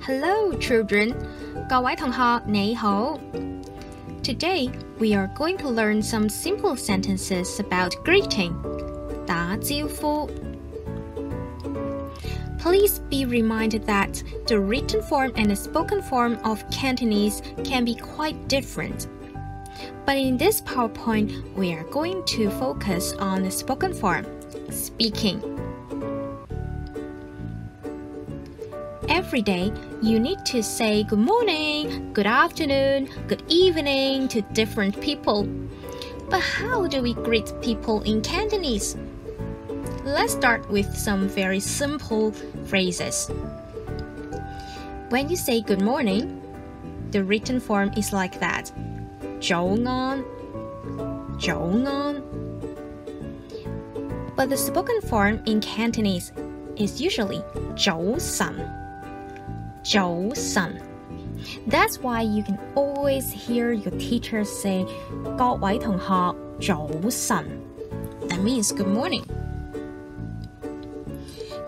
Hello, children. 各位同學你好。Today, we are going to learn some simple sentences about greeting. 打招呼。Please be reminded that the written form and the spoken form of Cantonese can be quite different. But in this PowerPoint, we are going to focus on the spoken form, speaking. Every day, you need to say good morning, good afternoon, good evening to different people. But how do we greet people in Cantonese? Let's start with some very simple phrases. When you say good morning, the written form is like that. 早安, 早安. But the spoken form in Cantonese is usually 早晨. 早晨. That's why you can always hear your teacher say 各位同學早晨. That means good morning.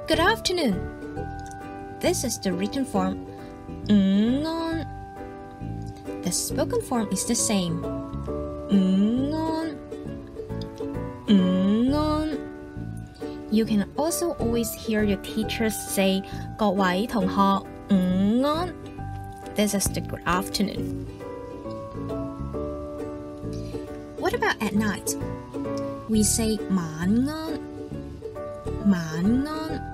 Good afternoon. This is the written form 午安. The spoken form is the same. 午安. 午安. You can also always hear your teachers say 各位同學午安. This is the good afternoon. What about at night? We say 晚安. 晚安.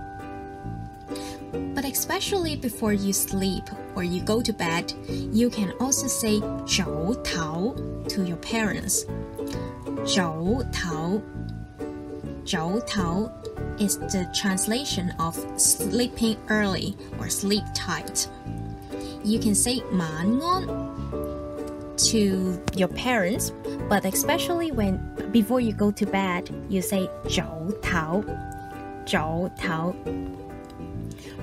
But especially before you sleep or you go to bed, you can also say 早唞 to your parents. 早唞. 早唞 is the translation of sleeping early or sleep tight. You can say 晚安 to your parents, but especially before you go to bed, you say 早唞. 早唞.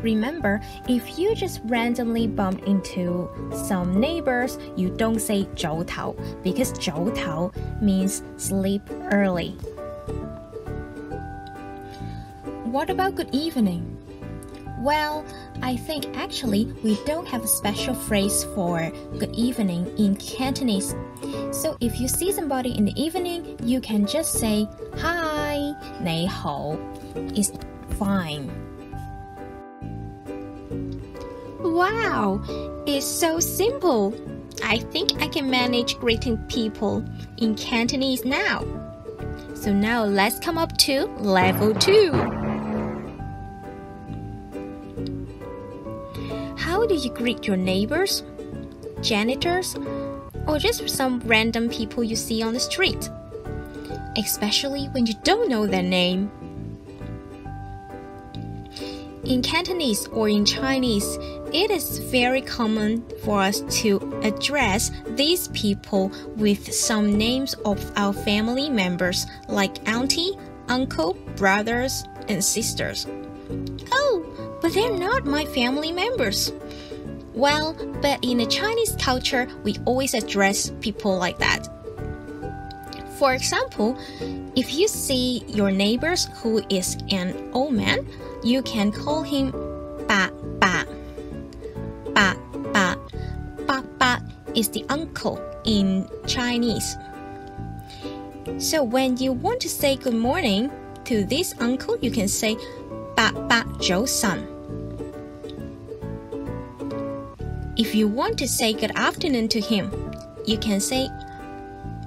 Remember, if you just randomly bump into some neighbors, you don't say 早唞 because 早唞 means sleep early. What about good evening? Well, I think actually we don't have a special phrase for good evening in Cantonese. So if you see somebody in the evening, you can just say hi, 你好. It's fine. Wow, it's so simple. I think I can manage greeting people in Cantonese now. So now let's come up to level 2. How do you greet your neighbors, janitors, or just some random people you see on the street? Especially when you don't know their name. In Cantonese or in Chinese, it is very common for us to address these people with some names of our family members like auntie, uncle, brothers, and sisters. Oh, but they're not my family members. Well, but in the Chinese culture, we always address people like that. For example, if you see your neighbors who is an old man, you can call him 爸爸. 爸爸. 爸爸 is the uncle in Chinese. So when you want to say good morning to this uncle, you can say 爸爸早晨. If you want to say good afternoon to him, you can say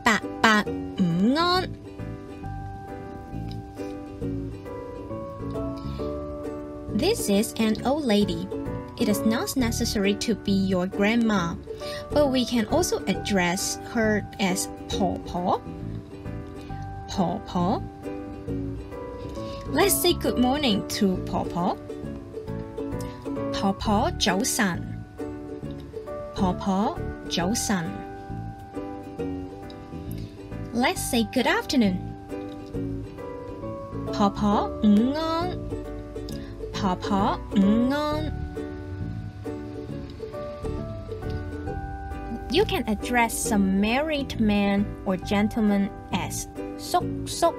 爸爸午安. This is an old lady. It is not necessary to be your grandma, but we can also address her as 婆婆. 婆婆. Let's say good morning to 婆婆. 婆婆早晨. 婆婆早晨. Let's say good afternoon. 婆婆午安. 婆婆午安. You can address some married man or gentleman as 叔叔.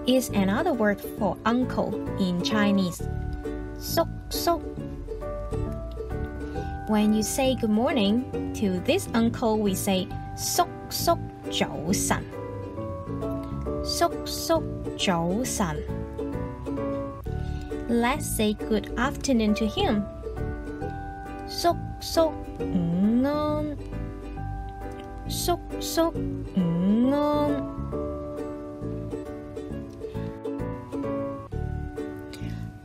Is another word for uncle in Chinese. 叔叔. When you say good morning to this uncle, we say 叔叔早晨。叔叔早晨。Let's say good afternoon to him. 叔叔午安。叔叔午安。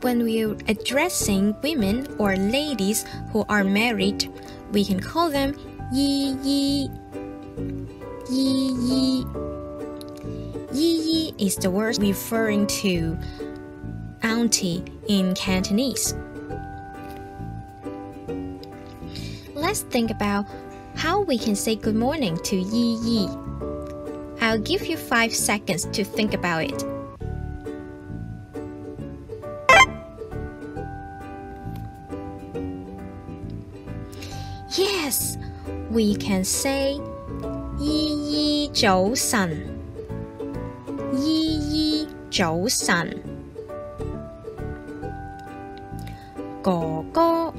When we are addressing women or ladies who are married, we can call them 姨姨。姨姨。姨姨 is the word referring to auntie in Cantonese. Let's think about how we can say good morning to 姨姨. I'll give you 5 seconds to think about it. Yes, we can say 姨姨早晨。姨姨早晨。哥哥。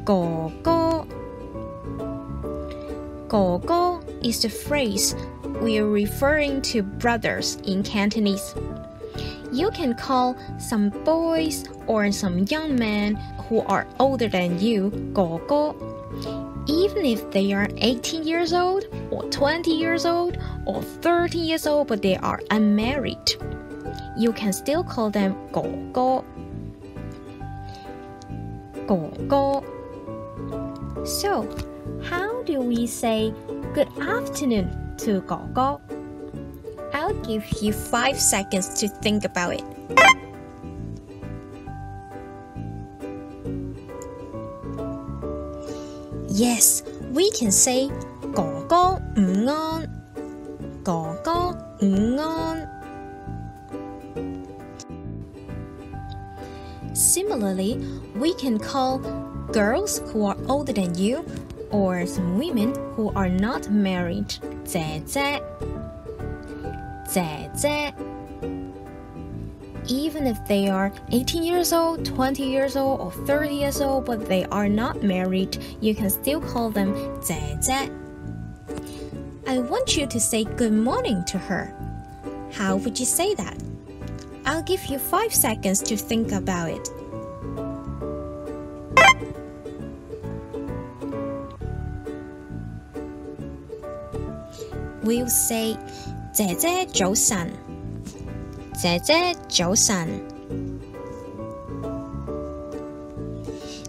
哥哥。哥哥 is the phrase we are referring to brothers in Cantonese. You can call some boys or some young men who are older than you 哥哥, even if they are 18 years old or 20 years old or 30 years old but they are unmarried. You can still call them 哥哥. 哥哥. So, how do we say good afternoon to 哥哥? I'll give you 5 seconds to think about it. Yes, we can say 哥哥午安。哥哥午安。Similarly, we can call girls who are older than you or some women who are not married 姐姐。姐姐。Even if they are 18 years old, 20 years old, or 30 years old, but they are not married, you can still call them 姐姐. I want you to say good morning to her. How would you say that? I'll give you 5 seconds to think about it. We'll say 姐姐早晨。姐姐早晨。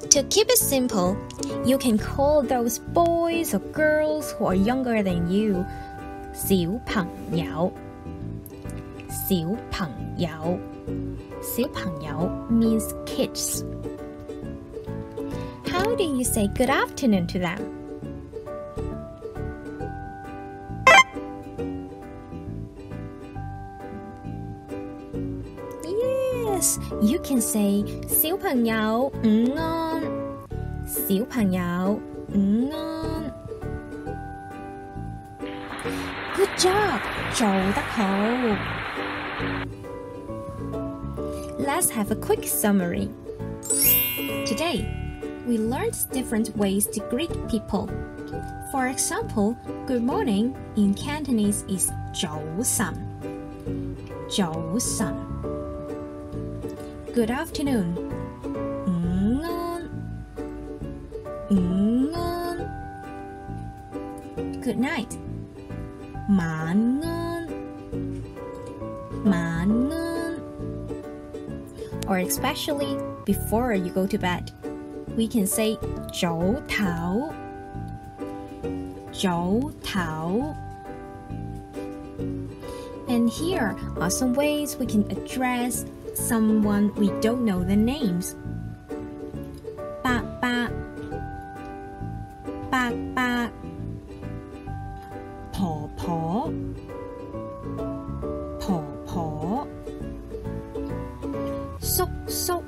To keep it simple, you can call those boys or girls who are younger than you 小朋友。小朋友。小朋友 means kids. How do you say good afternoon to them? Yes, you can say 小朋友午安。小朋友午安。Good job, 做得好。Let's have a quick summary. Today, we learned different ways to greet people. For example, good morning in Cantonese is 早晨。早晨。Good afternoon. 午安。午安。Good night. 晚安。晚安。Or especially before you go to bed, we can say 早唞。早唞。And here are some ways we can address someone we don't know the names. 伯伯。伯伯。婆婆。婆婆。叔叔。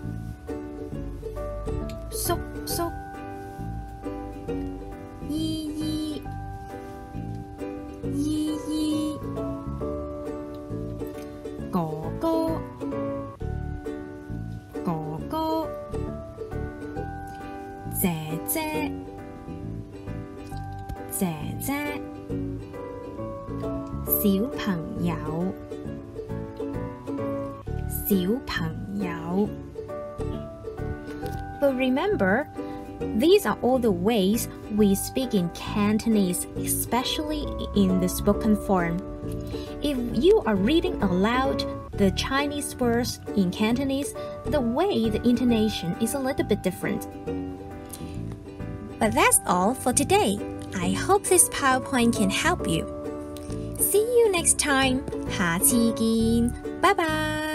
叔叔。姨姨。姨姨。哥哥。哥哥。姐姐姐姐小朋友小朋友 But remember, these are all the ways we speak in Cantonese, especially in the spoken form. If you are reading aloud the Chinese words in Cantonese, the way the intonation is a little bit different. But that's all for today. I hope this PowerPoint can help you. See you next time. 下次見，拜拜。